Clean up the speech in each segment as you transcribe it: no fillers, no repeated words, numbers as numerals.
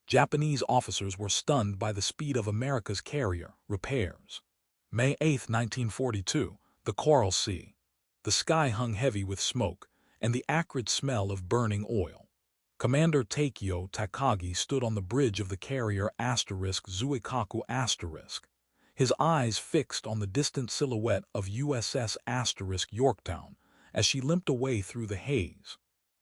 Japanese officers were stunned by the speed of America's carrier repairs. May 8, 1942, the Coral Sea. The sky hung heavy with smoke and the acrid smell of burning oil. Commander Takeo Takagi stood on the bridge of the carrier Zuikaku *, his eyes fixed on the distant silhouette of USS Yorktown as she limped away through the haze.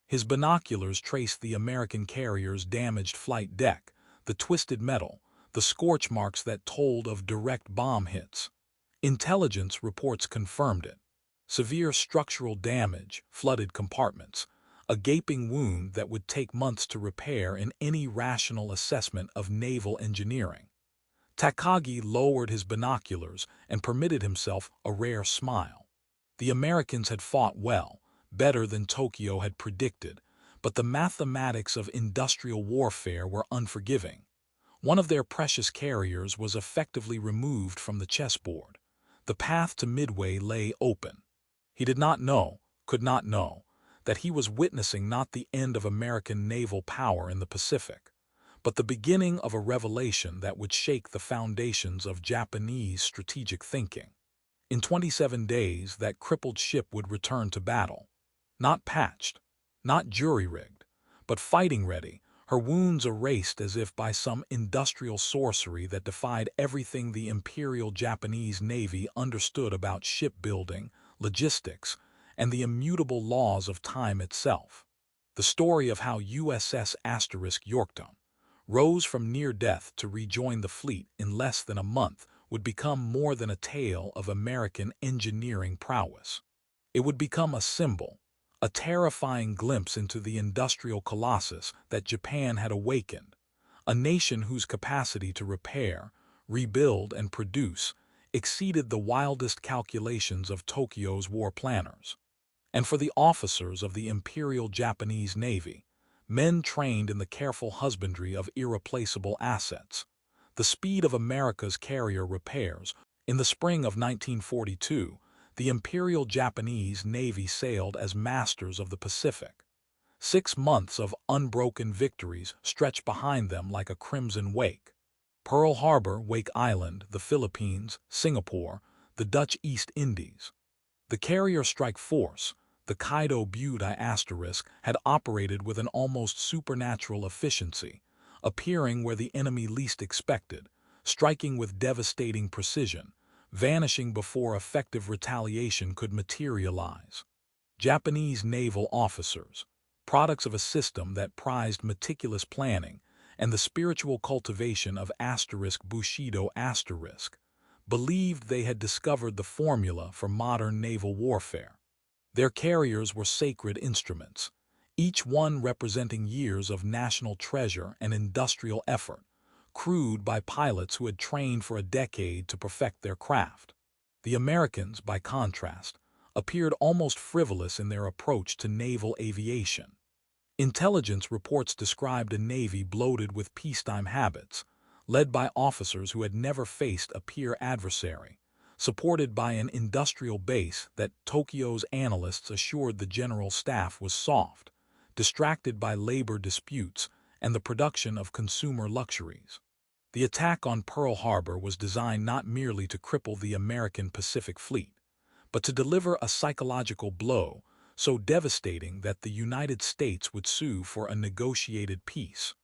His binoculars traced the American carrier's damaged flight deck, the twisted metal, the scorch marks that told of direct bomb hits. Intelligence reports confirmed it. Severe structural damage, flooded compartments, a gaping wound that would take months to repair in any rational assessment of naval engineering. Takagi lowered his binoculars and permitted himself a rare smile. The Americans had fought well, better than Tokyo had predicted, but the mathematics of industrial warfare were unforgiving. One of their precious carriers was effectively removed from the chessboard. The path to Midway lay open. He did not know, could not know, that he was witnessing not the end of American naval power in the Pacific, but the beginning of a revelation that would shake the foundations of Japanese strategic thinking. In 27 days, that crippled ship would return to battle. Not patched, not jury-rigged, but fighting-ready, her wounds erased as if by some industrial sorcery that defied everything the Imperial Japanese Navy understood about shipbuilding, logistics, and the immutable laws of time itself. The story of how USS Yorktown rose from near death to rejoin the fleet in less than a month would become more than a tale of American engineering prowess. It would become a symbol, a terrifying glimpse into the industrial colossus that Japan had awakened, a nation whose capacity to repair, rebuild, and produce exceeded the wildest calculations of Tokyo's war planners. And for the officers of the Imperial Japanese Navy, men trained in the careful husbandry of irreplaceable assets, the speed of America's carrier repairs. In the spring of 1942, the Imperial Japanese Navy sailed as masters of the Pacific. 6 months of unbroken victories stretched behind them like a crimson wake. Pearl Harbor, Wake Island, the Philippines, Singapore, the Dutch East Indies. The carrier strike force, the Kaido Butai*, had operated with an almost supernatural efficiency, appearing where the enemy least expected, striking with devastating precision, vanishing before effective retaliation could materialize. Japanese naval officers, products of a system that prized meticulous planning and the spiritual cultivation of Bushido*, believed they had discovered the formula for modern naval warfare. Their carriers were sacred instruments, each one representing years of national treasure and industrial effort, crewed by pilots who had trained for a decade to perfect their craft. The Americans, by contrast, appeared almost frivolous in their approach to naval aviation. Intelligence reports described a navy bloated with peacetime habits, led by officers who had never faced a peer adversary, supported by an industrial base that Tokyo's analysts assured the general staff was soft, distracted by labor disputes and the production of consumer luxuries. The attack on Pearl Harbor was designed not merely to cripple the American Pacific Fleet, but to deliver a psychological blow so devastating that the United States would sue for a negotiated peace,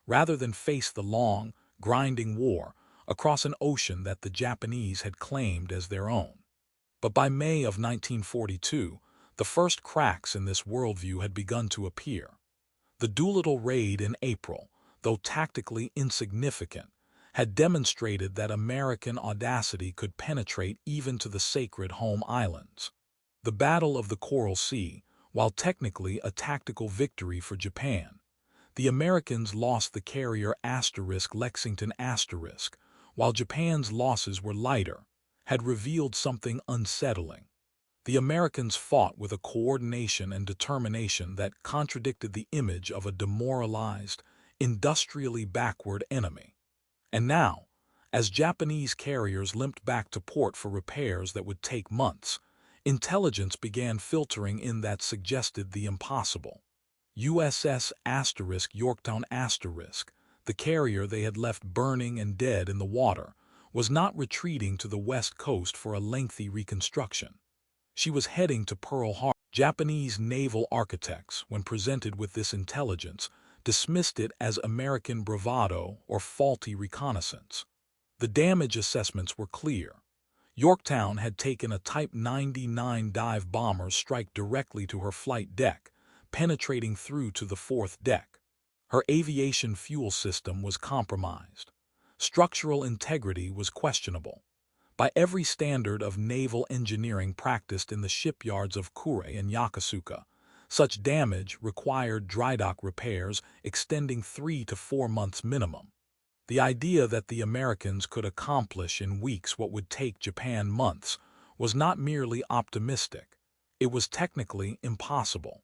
rather than face the long, grinding war across an ocean that the Japanese had claimed as their own. But by May of 1942, the first cracks in this worldview had begun to appear. The Doolittle raid in April, though tactically insignificant, had demonstrated that American audacity could penetrate even to the sacred home islands. The Battle of the Coral Sea, while technically a tactical victory for Japan, the Americans lost the carrier Lexington *, while Japan's losses were lighter, had revealed something unsettling. The Americans fought with a coordination and determination that contradicted the image of a demoralized, industrially backward enemy. And now, as Japanese carriers limped back to port for repairs that would take months, intelligence began filtering in that suggested the impossible. USS Yorktown *, The carrier they had left burning and dead in the water was not retreating to the west coast for a lengthy reconstruction. She was heading to Pearl Harbor. Japanese naval architects, when presented with this intelligence, dismissed it as American bravado or faulty reconnaissance. The damage assessments were clear. Yorktown had taken a Type 99 dive bomber strike directly to her flight deck, penetrating through to the fourth deck. Her aviation fuel system was compromised. Structural integrity was questionable. By every standard of naval engineering practiced in the shipyards of Kure and Yokosuka, such damage required drydock repairs extending 3 to 4 months minimum. The idea that the Americans could accomplish in weeks what would take Japan months was not merely optimistic, it was technically impossible.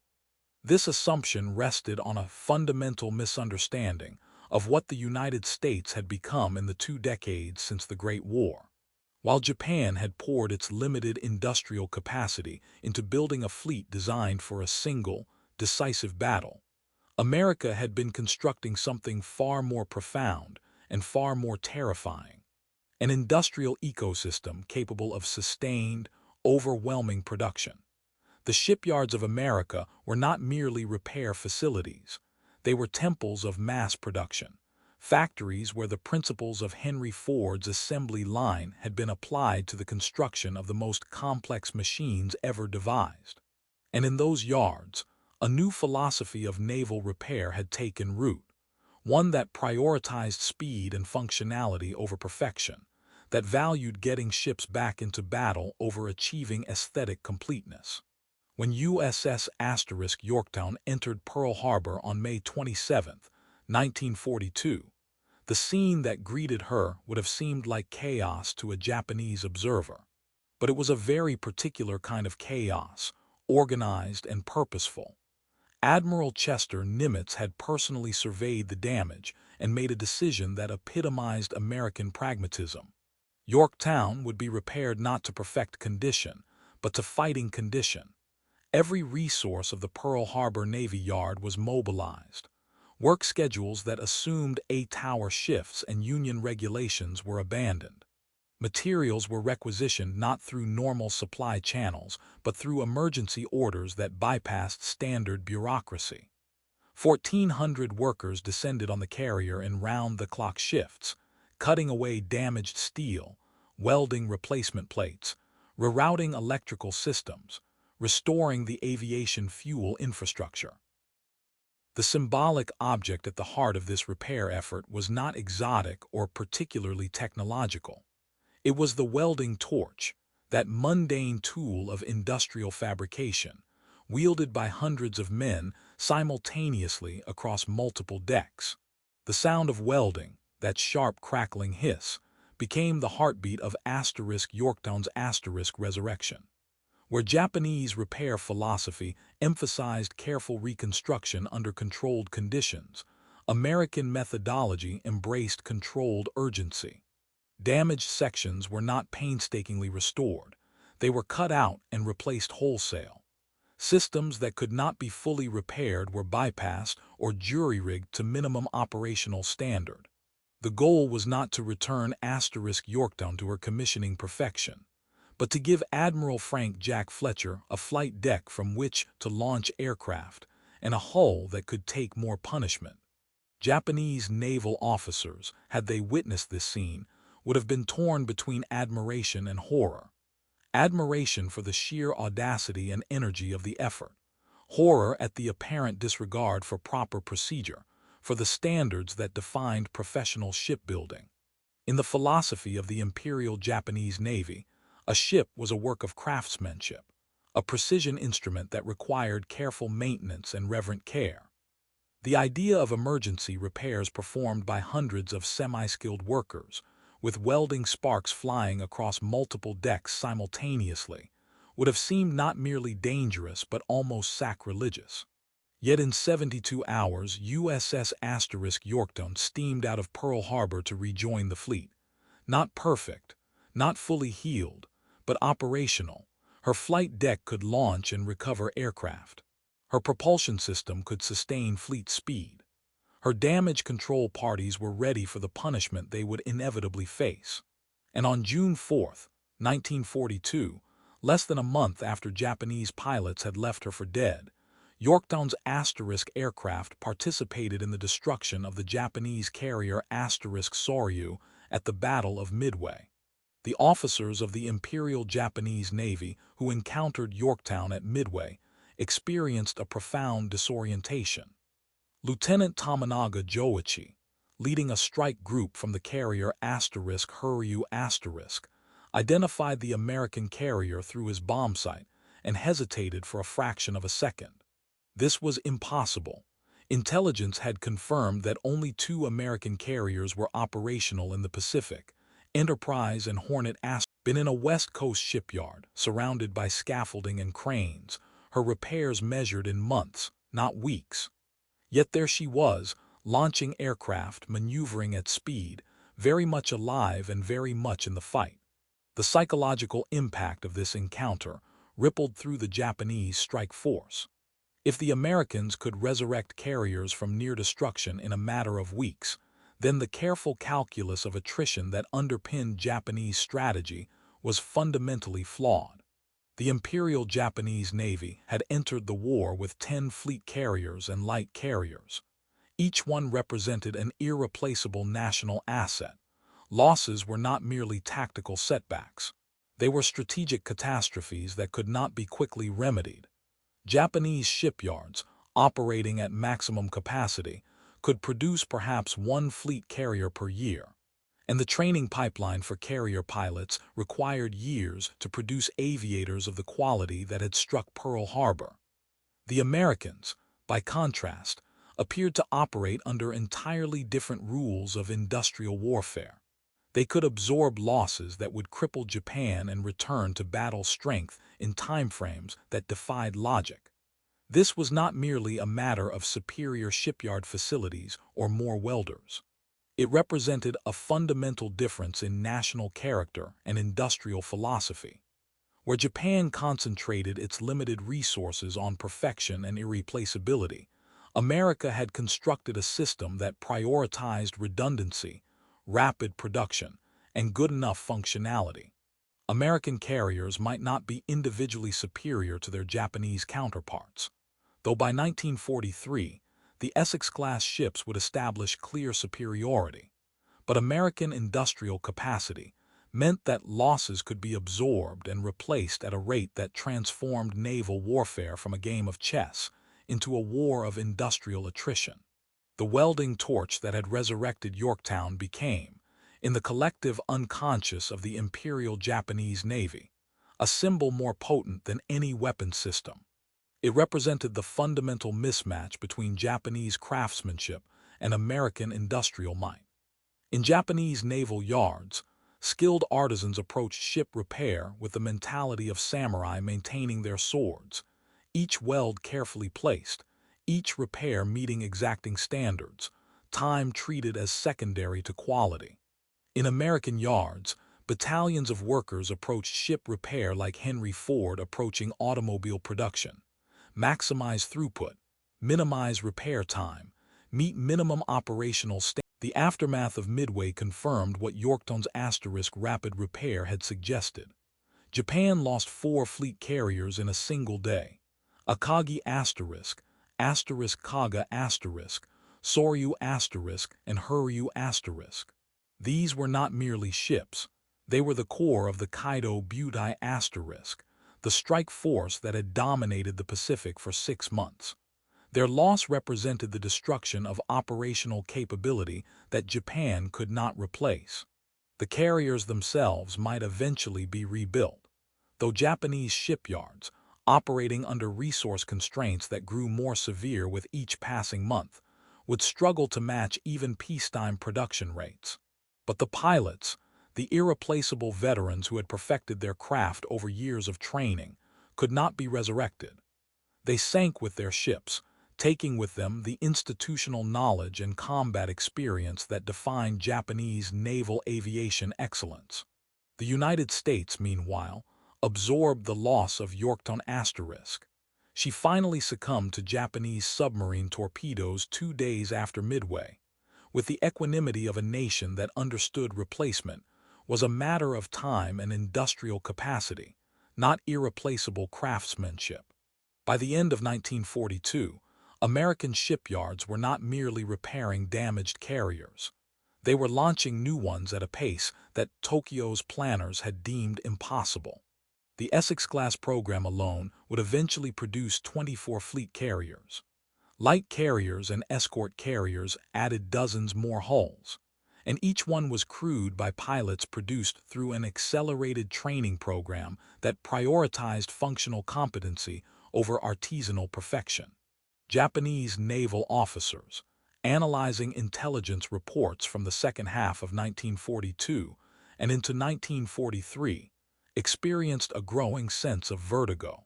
This assumption rested on a fundamental misunderstanding of what the United States had become in the 2 decades since the Great War. While Japan had poured its limited industrial capacity into building a fleet designed for a single, decisive battle, America had been constructing something far more profound and far more terrifying, an industrial ecosystem capable of sustained, overwhelming production. The shipyards of America were not merely repair facilities, they were temples of mass production, factories where the principles of Henry Ford's assembly line had been applied to the construction of the most complex machines ever devised. And in those yards, a new philosophy of naval repair had taken root, one that prioritized speed and functionality over perfection, that valued getting ships back into battle over achieving aesthetic completeness. When USS Yorktown entered Pearl Harbor on May 27, 1942, the scene that greeted her would have seemed like chaos to a Japanese observer. But it was a very particular kind of chaos, organized and purposeful. Admiral Chester Nimitz had personally surveyed the damage and made a decision that epitomized American pragmatism. Yorktown would be repaired not to perfect condition, but to fighting condition. Every resource of the Pearl Harbor Navy Yard was mobilized. Work schedules that assumed 8-hour shifts and union regulations were abandoned. Materials were requisitioned not through normal supply channels, but through emergency orders that bypassed standard bureaucracy. 1,400 workers descended on the carrier in round-the-clock shifts, cutting away damaged steel, welding replacement plates, rerouting electrical systems, restoring the aviation fuel infrastructure. The symbolic object at the heart of this repair effort was not exotic or particularly technological. It was the welding torch, that mundane tool of industrial fabrication, wielded by hundreds of men simultaneously across multiple decks. The sound of welding, that sharp crackling hiss, became the heartbeat of Yorktown's resurrection. Where Japanese repair philosophy emphasized careful reconstruction under controlled conditions, American methodology embraced controlled urgency. Damaged sections were not painstakingly restored. They were cut out and replaced wholesale. Systems that could not be fully repaired were bypassed or jury-rigged to minimum operational standard. The goal was not to return Yorktown to her commissioning perfection, but to give Admiral Frank Jack Fletcher a flight deck from which to launch aircraft and a hull that could take more punishment. Japanese naval officers, had they witnessed this scene, would have been torn between admiration and horror. Admiration for the sheer audacity and energy of the effort, horror at the apparent disregard for proper procedure, for the standards that defined professional shipbuilding. In the philosophy of the Imperial Japanese Navy, a ship was a work of craftsmanship, a precision instrument that required careful maintenance and reverent care. The idea of emergency repairs performed by hundreds of semi-skilled workers, with welding sparks flying across multiple decks simultaneously, would have seemed not merely dangerous but almost sacrilegious. Yet in 72 hours, USS Yorktown steamed out of Pearl Harbor to rejoin the fleet. Not perfect, not fully healed, but operational, her flight deck could launch and recover aircraft. Her propulsion system could sustain fleet speed. Her damage control parties were ready for the punishment they would inevitably face. And on June 4, 1942, less than a month after Japanese pilots had left her for dead, Yorktown's Asterisk aircraft participated in the destruction of the Japanese carrier Soryu at the Battle of Midway. The officers of the Imperial Japanese Navy who encountered Yorktown at Midway experienced a profound disorientation. Lieutenant Tominaga Joichi, leading a strike group from the carrier Huryu identified the American carrier through his bomb sight and hesitated for a fraction of a second. This was impossible. Intelligence had confirmed that only 2 American carriers were operational in the Pacific, Enterprise and Hornet. Been in a West Coast shipyard, surrounded by scaffolding and cranes, her repairs measured in months, not weeks. Yet there she was, launching aircraft, maneuvering at speed, very much alive and very much in the fight. The psychological impact of this encounter rippled through the Japanese strike force. If the Americans could resurrect carriers from near destruction in a matter of weeks, then the careful calculus of attrition that underpinned Japanese strategy was fundamentally flawed. The Imperial Japanese Navy had entered the war with 10 fleet carriers and light carriers. Each one represented an irreplaceable national asset. Losses were not merely tactical setbacks. They were strategic catastrophes that could not be quickly remedied. Japanese shipyards, operating at maximum capacity, could produce perhaps 1 fleet carrier per year. And the training pipeline for carrier pilots required years to produce aviators of the quality that had struck Pearl Harbor. The Americans, by contrast, appeared to operate under entirely different rules of industrial warfare. They could absorb losses that would cripple Japan and return to battle strength in timeframes that defied logic. This was not merely a matter of superior shipyard facilities or more welders. It represented a fundamental difference in national character and industrial philosophy. Where Japan concentrated its limited resources on perfection and irreplaceability, America had constructed a system that prioritized redundancy, rapid production, and good enough functionality. American carriers might not be individually superior to their Japanese counterparts, though by 1943, the Essex-class ships would establish clear superiority. But American industrial capacity meant that losses could be absorbed and replaced at a rate that transformed naval warfare from a game of chess into a war of industrial attrition. The welding torch that had resurrected Yorktown became, in the collective unconscious of the Imperial Japanese Navy, a symbol more potent than any weapon system. It represented the fundamental mismatch between Japanese craftsmanship and American industrial might. In Japanese naval yards, skilled artisans approached ship repair with the mentality of samurai maintaining their swords, each weld carefully placed, each repair meeting exacting standards, time treated as secondary to quality. In American yards, battalions of workers approached ship repair like Henry Ford approaching automobile production. Maximize throughput, minimize repair time, meet minimum operational standards. The aftermath of Midway confirmed what Yorktown's rapid repair had suggested. Japan lost 4 fleet carriers in a single day. Akagi Kaga Soryu and Huryu. These were not merely ships. They were the core of the Kaido Butai the strike force that had dominated the Pacific for 6 months. Their loss represented the destruction of operational capability that Japan could not replace. The carriers themselves might eventually be rebuilt, though Japanese shipyards, operating under resource constraints that grew more severe with each passing month, would struggle to match even peacetime production rates. But the pilots, the irreplaceable veterans who had perfected their craft over years of training, could not be resurrected. They sank with their ships, taking with them the institutional knowledge and combat experience that defined Japanese naval aviation excellence. The United States, meanwhile, absorbed the loss of Yorktown. She finally succumbed to Japanese submarine torpedoes 2 days after Midway. With the equanimity of a nation that understood replacement was a matter of time and industrial capacity, not irreplaceable craftsmanship. By the end of 1942, American shipyards were not merely repairing damaged carriers. They were launching new ones at a pace that Tokyo's planners had deemed impossible. The Essex-class program alone would eventually produce 24 fleet carriers. Light carriers and escort carriers added dozens more hulls, and each one was crewed by pilots produced through an accelerated training program that prioritized functional competency over artisanal perfection. Japanese naval officers, analyzing intelligence reports from the second half of 1942 and into 1943, experienced a growing sense of vertigo.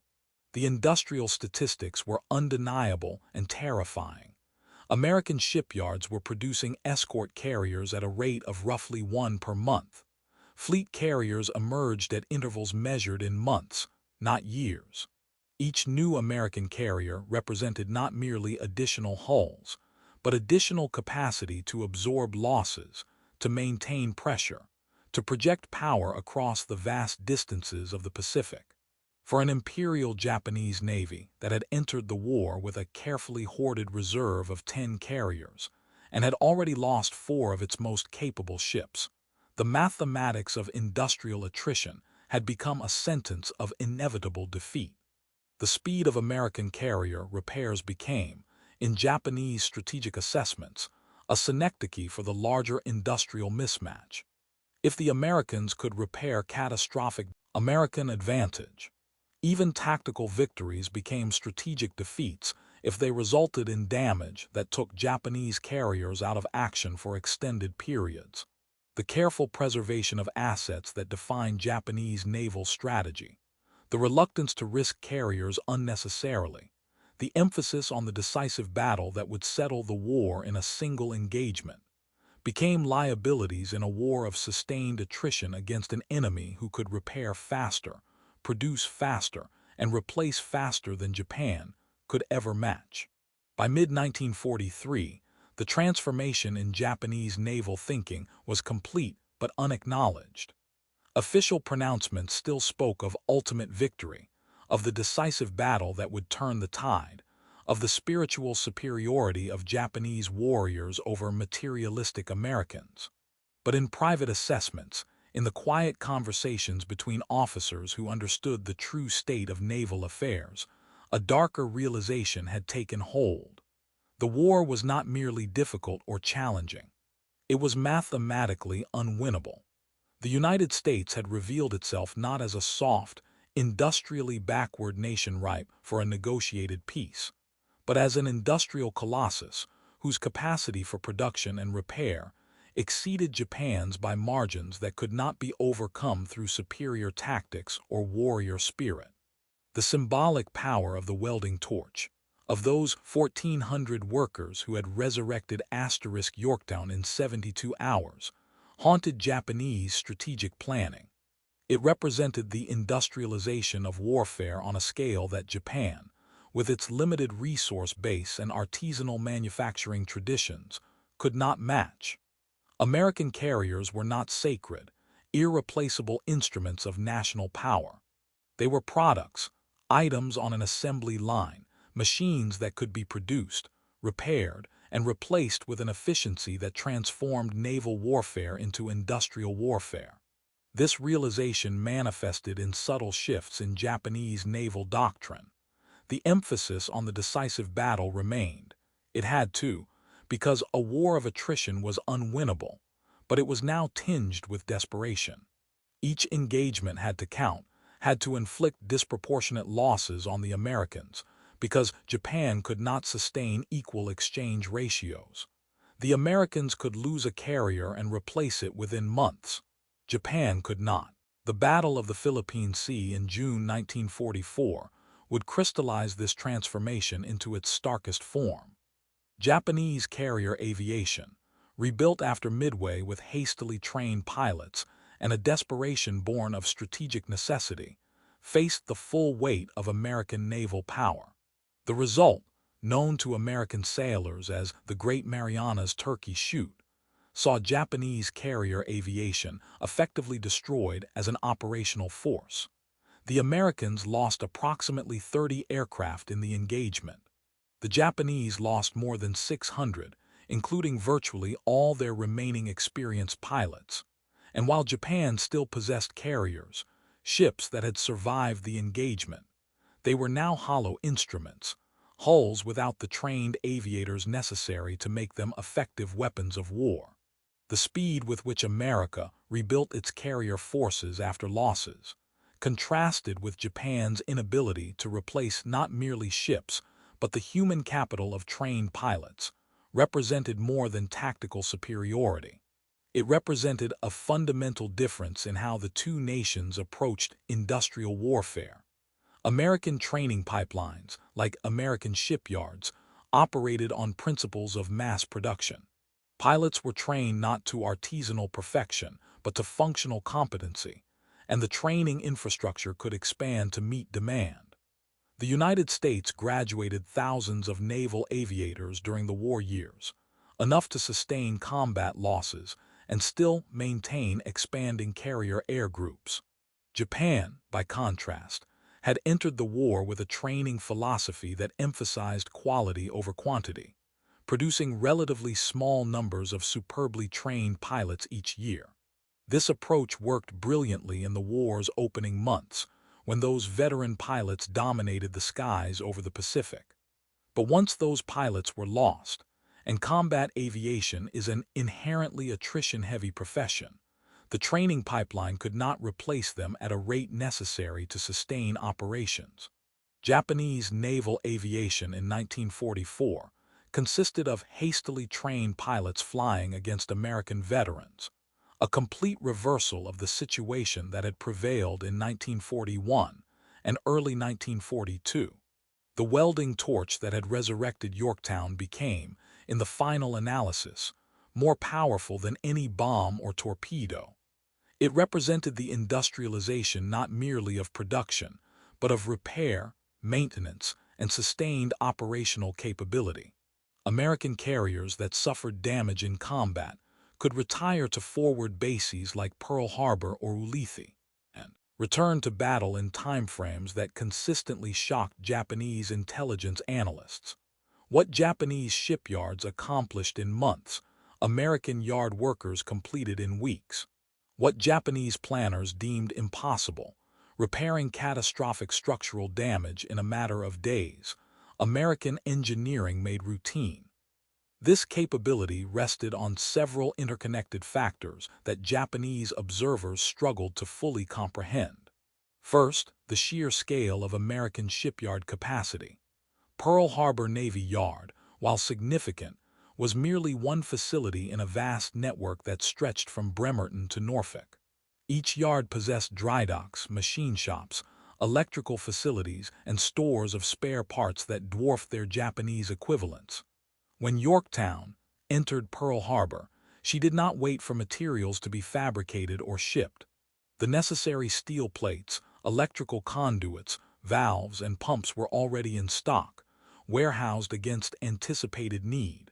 The industrial statistics were undeniable and terrifying. American shipyards were producing escort carriers at a rate of roughly one per month. Fleet carriers emerged at intervals measured in months, not years. Each new American carrier represented not merely additional hulls, but additional capacity to absorb losses, to maintain pressure, to project power across the vast distances of the Pacific. For an Imperial Japanese Navy that had entered the war with a carefully hoarded reserve of 10 carriers and had already lost 4 of its most capable ships, the mathematics of industrial attrition had become a sentence of inevitable defeat. The speed of American carrier repairs became, in Japanese strategic assessments, a synecdoche for the larger industrial mismatch. If the Americans could repair catastrophic American advantage, even tactical victories became strategic defeats if they resulted in damage that took Japanese carriers out of action for extended periods. The careful preservation of assets that defined Japanese naval strategy, the reluctance to risk carriers unnecessarily, the emphasis on the decisive battle that would settle the war in a single engagement, became liabilities in a war of sustained attrition against an enemy who could repair faster, produce faster, and replace faster than Japan could ever match. By mid-1943, the transformation in Japanese naval thinking was complete but unacknowledged. Official pronouncements still spoke of ultimate victory, of the decisive battle that would turn the tide, of the spiritual superiority of Japanese warriors over materialistic Americans. But in private assessments, in the quiet conversations between officers who understood the true state of naval affairs, a darker realization had taken hold. The war was not merely difficult or challenging. It was mathematically unwinnable. The United States had revealed itself not as a soft, industrially backward nation ripe for a negotiated peace, but as an industrial colossus whose capacity for production and repair exceeded Japan's by margins that could not be overcome through superior tactics or warrior spirit. The symbolic power of the welding torch, of those 1,400 workers who had resurrected Yorktown in 72 hours, haunted Japanese strategic planning. It represented the industrialization of warfare on a scale that Japan, with its limited resource base and artisanal manufacturing traditions, could not match. American carriers were not sacred, irreplaceable instruments of national power. They were products, items on an assembly line, machines that could be produced, repaired, and replaced with an efficiency that transformed naval warfare into industrial warfare. This realization manifested in subtle shifts in Japanese naval doctrine. The emphasis on the decisive battle remained. It had to, because a war of attrition was unwinnable, but it was now tinged with desperation. Each engagement had to count, had to inflict disproportionate losses on the Americans, because Japan could not sustain equal exchange ratios. The Americans could lose a carrier and replace it within months. Japan could not. The Battle of the Philippine Sea in June 1944 would crystallize this transformation into its starkest form. Japanese carrier aviation, rebuilt after Midway with hastily trained pilots and a desperation born of strategic necessity, faced the full weight of American naval power. The result, known to American sailors as the Great Marianas Turkey Shoot, saw Japanese carrier aviation effectively destroyed as an operational force. The Americans lost approximately 30 aircraft in the engagement. The Japanese lost more than 600, including virtually all their remaining experienced pilots. And while Japan still possessed carriers, ships that had survived the engagement, they were now hollow instruments, hulls without the trained aviators necessary to make them effective weapons of war. The speed with which America rebuilt its carrier forces after losses contrasted with Japan's inability to replace not merely ships, but the human capital of trained pilots, represented more than tactical superiority. It represented a fundamental difference in how the two nations approached industrial warfare. American training pipelines, like American shipyards, operated on principles of mass production. Pilots were trained not to artisanal perfection, but to functional competency, and the training infrastructure could expand to meet demand. The United States graduated thousands of naval aviators during the war years, enough to sustain combat losses and still maintain expanding carrier air groups. Japan, by contrast, had entered the war with a training philosophy that emphasized quality over quantity, producing relatively small numbers of superbly trained pilots each year. This approach worked brilliantly in the war's opening months, when those veteran pilots dominated the skies over the Pacific. But once those pilots were lost, and combat aviation is an inherently attrition-heavy profession, the training pipeline could not replace them at a rate necessary to sustain operations. Japanese naval aviation in 1944 consisted of hastily trained pilots flying against American veterans, a complete reversal of the situation that had prevailed in 1941 and early 1942. The welding torch that had resurrected Yorktown became, in the final analysis, more powerful than any bomb or torpedo. It represented the industrialization not merely of production, but of repair, maintenance, and sustained operational capability. American carriers that suffered damage in combat could retire to forward bases like Pearl Harbor or Ulithi, and return to battle in timeframes that consistently shocked Japanese intelligence analysts. What Japanese shipyards accomplished in months, American yard workers completed in weeks. What Japanese planners deemed impossible, repairing catastrophic structural damage in a matter of days, American engineering made routine. This capability rested on several interconnected factors that Japanese observers struggled to fully comprehend. First, the sheer scale of American shipyard capacity. Pearl Harbor Navy Yard, while significant, was merely one facility in a vast network that stretched from Bremerton to Norfolk. Each yard possessed dry docks, machine shops, electrical facilities, and stores of spare parts that dwarfed their Japanese equivalents. When Yorktown entered Pearl Harbor, she did not wait for materials to be fabricated or shipped. The necessary steel plates, electrical conduits, valves, and pumps were already in stock, warehoused against anticipated need.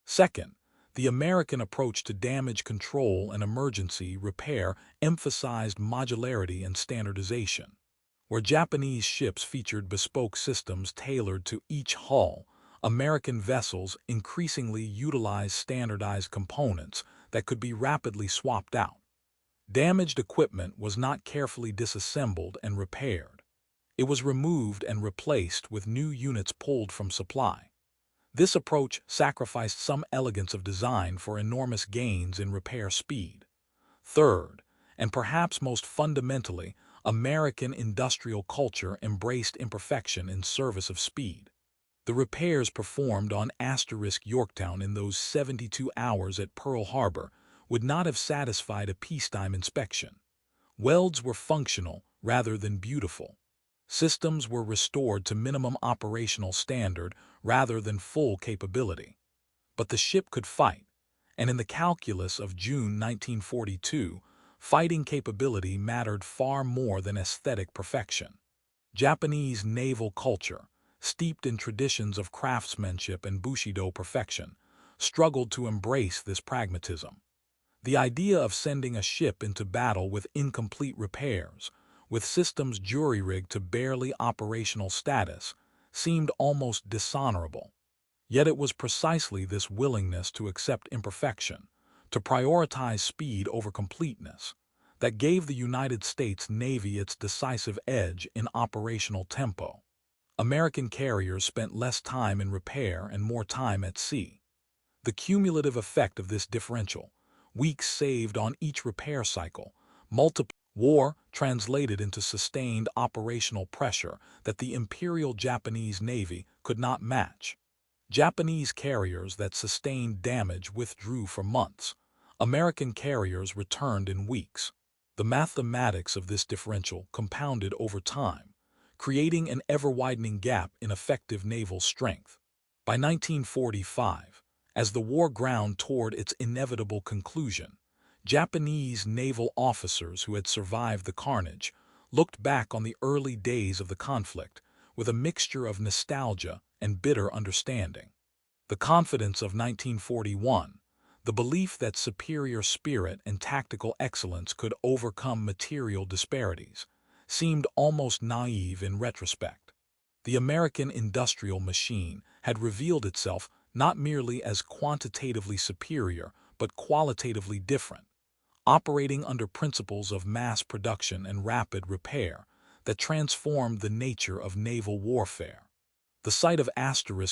Second, the American approach to damage control and emergency repair emphasized modularity and standardization. Where Japanese ships featured bespoke systems tailored to each hull, American vessels increasingly utilized standardized components that could be rapidly swapped out. Damaged equipment was not carefully disassembled and repaired. It was removed and replaced with new units pulled from supply. This approach sacrificed some elegance of design for enormous gains in repair speed. Third, and perhaps most fundamentally, American industrial culture embraced imperfection in service of speed. The repairs performed on Yorktown in those 72 hours at Pearl Harbor would not have satisfied a peacetime inspection. Welds were functional rather than beautiful. Systems were restored to minimum operational standard rather than full capability. But the ship could fight, and in the calculus of June 1942, fighting capability mattered far more than aesthetic perfection. Japanese naval culture, steeped in traditions of craftsmanship and Bushido perfection, struggled to embrace this pragmatism. The idea of sending a ship into battle with incomplete repairs, with systems jury-rigged to barely operational status, seemed almost dishonorable. Yet it was precisely this willingness to accept imperfection, to prioritize speed over completeness, that gave the United States Navy its decisive edge in operational tempo. American carriers spent less time in repair and more time at sea. The cumulative effect of this differential, weeks saved on each repair cycle, multiple war translated into sustained operational pressure that the Imperial Japanese Navy could not match. Japanese carriers that sustained damage withdrew for months. American carriers returned in weeks. The mathematics of this differential compounded over time, creating an ever-widening gap in effective naval strength. By 1945, as the war ground toward its inevitable conclusion, Japanese naval officers who had survived the carnage looked back on the early days of the conflict with a mixture of nostalgia and bitter understanding. The confidence of 1941, the belief that superior spirit and tactical excellence could overcome material disparities, seemed almost naive in retrospect. The American industrial machine had revealed itself not merely as quantitatively superior but qualitatively different, operating under principles of mass production and rapid repair that transformed the nature of naval warfare. The sight of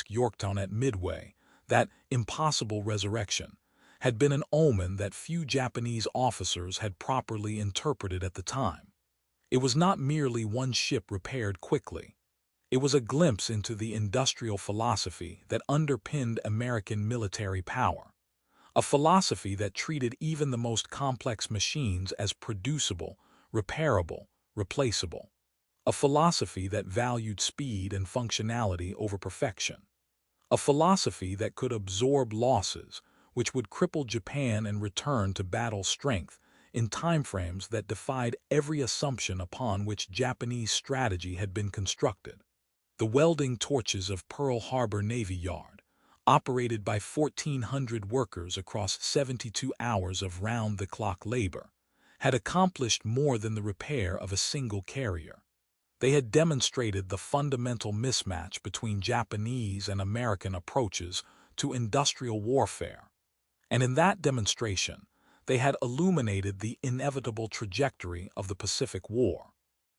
Yorktown at Midway, that impossible resurrection, had been an omen that few Japanese officers had properly interpreted at the time. It was not merely one ship repaired quickly. It was a glimpse into the industrial philosophy that underpinned American military power, a philosophy that treated even the most complex machines as producible, repairable, replaceable, a philosophy that valued speed and functionality over perfection, a philosophy that could absorb losses which would cripple Japan and return to battle strength in timeframes that defied every assumption upon which Japanese strategy had been constructed. The welding torches of Pearl Harbor Navy Yard, operated by 1,400 workers across 72 hours of round-the-clock labor, had accomplished more than the repair of a single carrier. They had demonstrated the fundamental mismatch between Japanese and American approaches to industrial warfare, and in that demonstration, they had illuminated the inevitable trajectory of the Pacific War.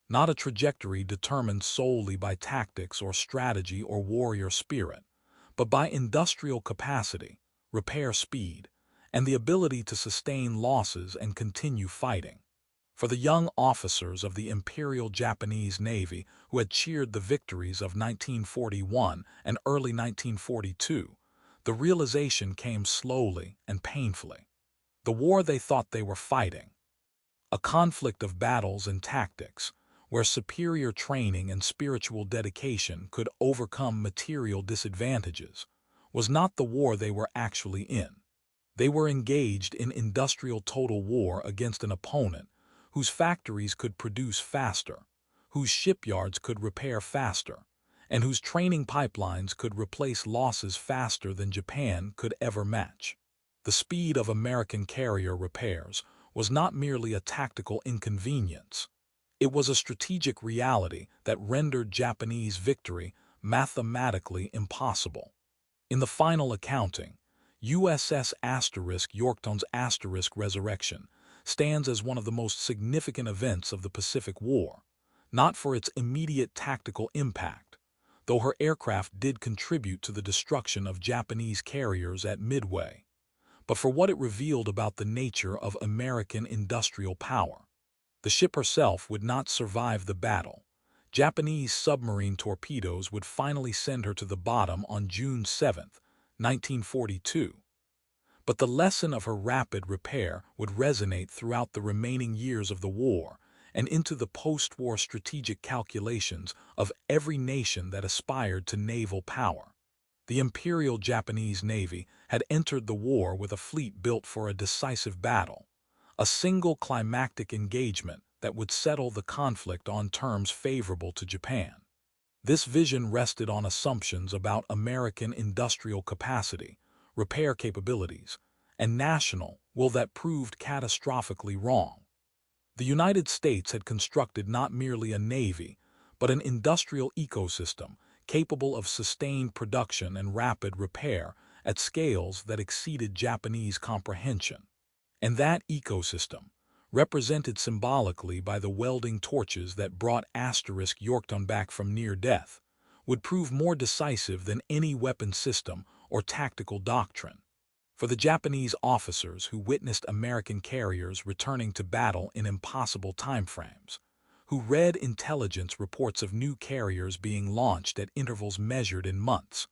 Not a trajectory determined solely by tactics or strategy or warrior spirit, but by industrial capacity, repair speed, and the ability to sustain losses and continue fighting. For the young officers of the Imperial Japanese Navy who had cheered the victories of 1941 and early 1942, the realization came slowly and painfully. The war they thought they were fighting, a conflict of battles and tactics, where superior training and spiritual dedication could overcome material disadvantages, was not the war they were actually in. They were engaged in industrial total war against an opponent whose factories could produce faster, whose shipyards could repair faster, and whose training pipelines could replace losses faster than Japan could ever match. The speed of American carrier repairs was not merely a tactical inconvenience. It was a strategic reality that rendered Japanese victory mathematically impossible. In the final accounting, USS Yorktown's resurrection stands as one of the most significant events of the Pacific War, not for its immediate tactical impact, though her aircraft did contribute to the destruction of Japanese carriers at Midway, but for what it revealed about the nature of American industrial power. The ship herself would not survive the battle. Japanese submarine torpedoes would finally send her to the bottom on June 7, 1942. But the lesson of her rapid repair would resonate throughout the remaining years of the war and into the post-war strategic calculations of every nation that aspired to naval power. The Imperial Japanese Navy had entered the war with a fleet built for a decisive battle, a single climactic engagement that would settle the conflict on terms favorable to Japan. This vision rested on assumptions about American industrial capacity, repair capabilities, and national will that proved catastrophically wrong. The United States had constructed not merely a navy, but an industrial ecosystem capable of sustained production and rapid repair at scales that exceeded Japanese comprehension. And that ecosystem, represented symbolically by the welding torches that brought Yorktown back from near death, would prove more decisive than any weapon system or tactical doctrine. For the Japanese officers who witnessed American carriers returning to battle in impossible timeframes, who read intelligence reports of new carriers being launched at intervals measured in months,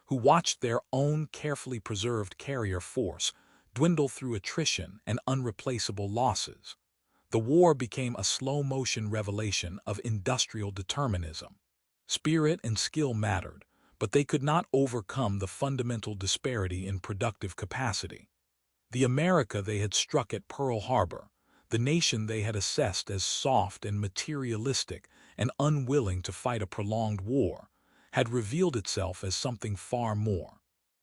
who watched their own carefully preserved carrier force dwindle through attrition and unreplaceable losses, the war became a slow-motion revelation of industrial determinism. Spirit and skill mattered, but they could not overcome the fundamental disparity in productive capacity. The America they had struck at Pearl Harbor, the nation they had assessed as soft and materialistic and unwilling to fight a prolonged war, had revealed itself as something far more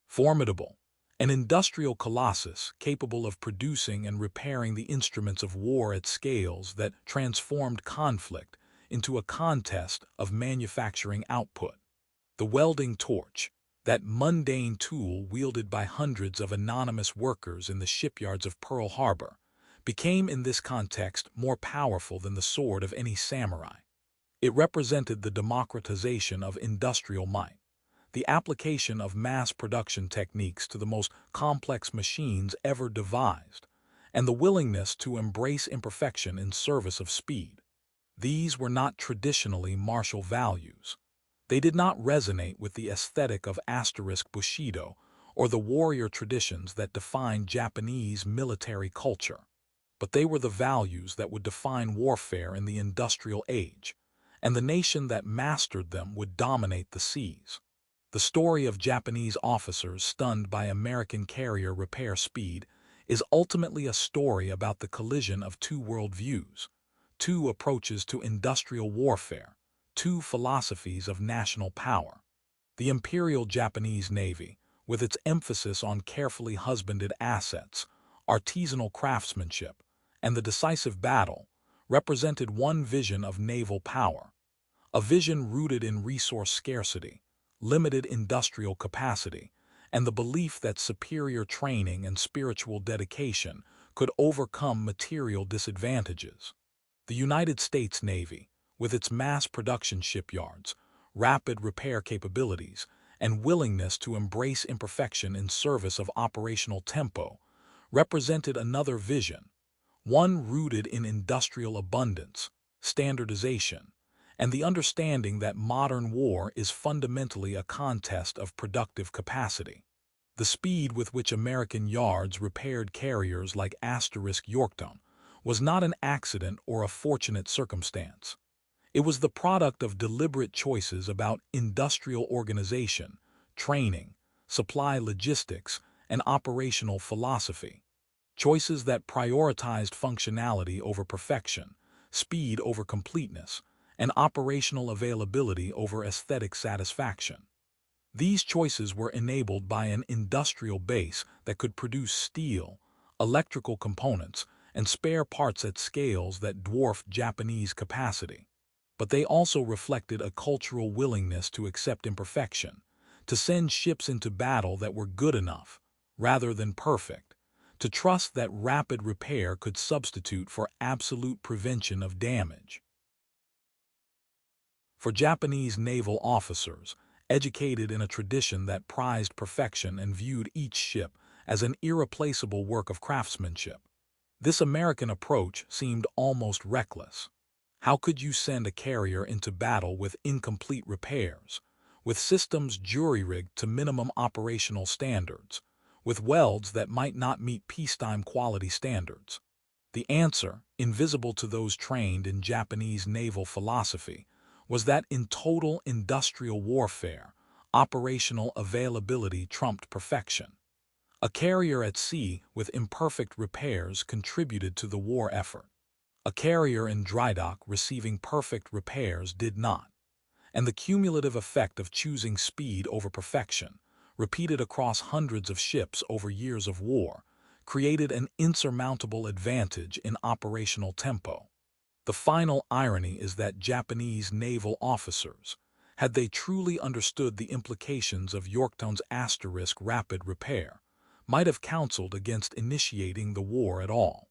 formidable, an industrial colossus capable of producing and repairing the instruments of war at scales that transformed conflict into a contest of manufacturing output. The welding torch, that mundane tool wielded by hundreds of anonymous workers in the shipyards of Pearl Harbor, became in this context more powerful than the sword of any samurai. It represented the democratization of industrial might, the application of mass production techniques to the most complex machines ever devised, and the willingness to embrace imperfection in service of speed. These were not traditionally martial values. They did not resonate with the aesthetic of Bushido or the warrior traditions that defined Japanese military culture. But they were the values that would define warfare in the industrial age, and the nation that mastered them would dominate the seas. The story of Japanese officers stunned by American carrier repair speed is ultimately a story about the collision of two worldviews, two approaches to industrial warfare, two philosophies of national power. The Imperial Japanese Navy, with its emphasis on carefully husbanded assets, artisanal craftsmanship, and the decisive battle, represented one vision of naval power, a vision rooted in resource scarcity, limited industrial capacity, and the belief that superior training and spiritual dedication could overcome material disadvantages. The United States Navy, with its mass production shipyards, rapid repair capabilities, and willingness to embrace imperfection in service of operational tempo, represented another vision, one rooted in industrial abundance, standardization, and the understanding that modern war is fundamentally a contest of productive capacity. The speed with which American yards repaired carriers like Yorktown was not an accident or a fortunate circumstance. It was the product of deliberate choices about industrial organization, training, supply logistics, and operational philosophy. Choices that prioritized functionality over perfection, speed over completeness, and operational availability over aesthetic satisfaction. These choices were enabled by an industrial base that could produce steel, electrical components, and spare parts at scales that dwarfed Japanese capacity. But they also reflected a cultural willingness to accept imperfection, to send ships into battle that were good enough, rather than perfect, to trust that rapid repair could substitute for absolute prevention of damage. For Japanese naval officers, educated in a tradition that prized perfection and viewed each ship as an irreplaceable work of craftsmanship, this American approach seemed almost reckless. How could you send a carrier into battle with incomplete repairs, with systems jury-rigged to minimum operational standards, with welds that might not meet peacetime quality standards? The answer, invisible to those trained in Japanese naval philosophy, was that in total industrial warfare, operational availability trumped perfection. A carrier at sea with imperfect repairs contributed to the war effort. A carrier in dry dock receiving perfect repairs did not. and the cumulative effect of choosing speed over perfection, repeated across hundreds of ships over years of war, created an insurmountable advantage in operational tempo. The final irony is that Japanese naval officers, had they truly understood the implications of Yorktown's rapid repair, might have counseled against initiating the war at all.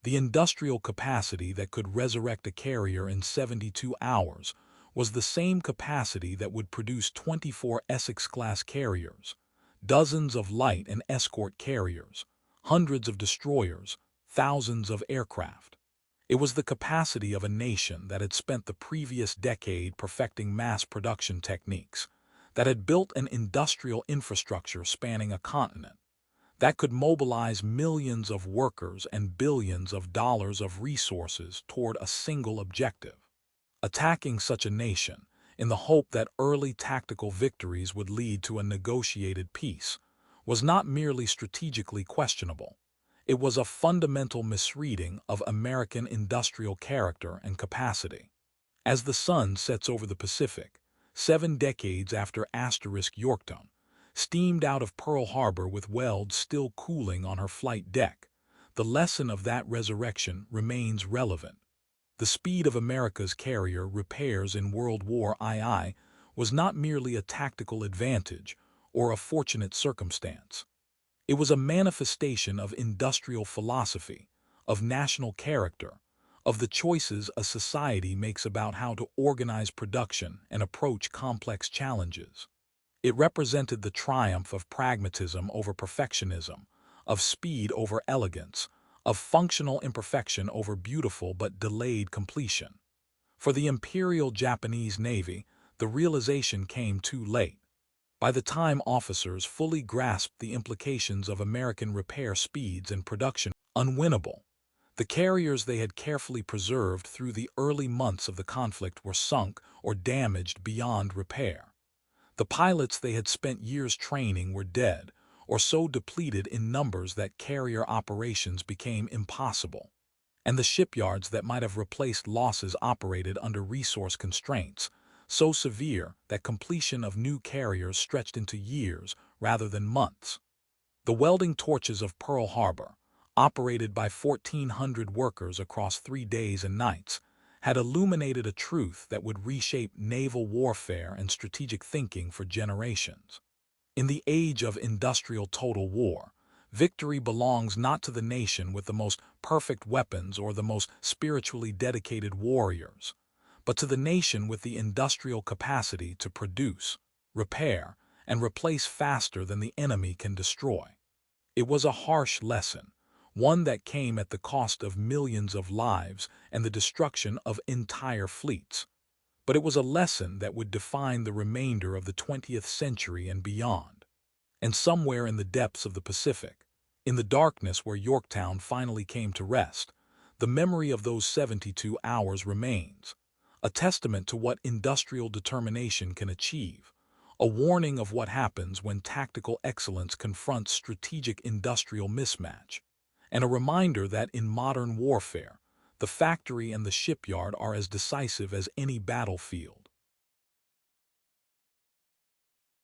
The industrial capacity that could resurrect a carrier in 72 hours was the same capacity that would produce 24 Essex-class carriers, dozens of light and escort carriers, hundreds of destroyers, thousands of aircraft. It was the capacity of a nation that had spent the previous decade perfecting mass production techniques, that had built an industrial infrastructure spanning a continent, that could mobilize millions of workers and billions of dollars of resources toward a single objective. Attacking such a nation, in the hope that early tactical victories would lead to a negotiated peace, was not merely strategically questionable. It was a fundamental misreading of American industrial character and capacity. As the sun sets over the Pacific, 7 decades after Yorktown steamed out of Pearl Harbor with Weld still cooling on her flight deck, the lesson of that resurrection remains relevant. The speed of America's carrier repairs in World War II was not merely a tactical advantage or a fortunate circumstance. It was a manifestation of industrial philosophy, of national character, of the choices a society makes about how to organize production and approach complex challenges. It represented the triumph of pragmatism over perfectionism, of speed over elegance, of functional imperfection over beautiful but delayed completion. For the Imperial Japanese Navy, the realization came too late. By the time officers fully grasped the implications of American repair speeds and production unwinnable, the carriers they had carefully preserved through the early months of the conflict were sunk or damaged beyond repair. The pilots they had spent years training were dead, or so depleted in numbers that carrier operations became impossible. And the shipyards that might have replaced losses operated under resource constraints, so severe that completion of new carriers stretched into years rather than months. The welding torches of Pearl Harbor, operated by 1,400 workers across 3 days and nights, had illuminated a truth that would reshape naval warfare and strategic thinking for generations. In the age of industrial total war, victory belongs not to the nation with the most perfect weapons or the most spiritually dedicated warriors, but to the nation with the industrial capacity to produce, repair, and replace faster than the enemy can destroy. It was a harsh lesson, one that came at the cost of millions of lives and the destruction of entire fleets. But it was a lesson that would define the remainder of the 20th century and beyond. And somewhere in the depths of the Pacific, in the darkness where Yorktown finally came to rest, the memory of those 72 hours remains, a testament to what industrial determination can achieve, a warning of what happens when tactical excellence confronts strategic industrial mismatch, and a reminder that in modern warfare, the factory and the shipyard are as decisive as any battlefield.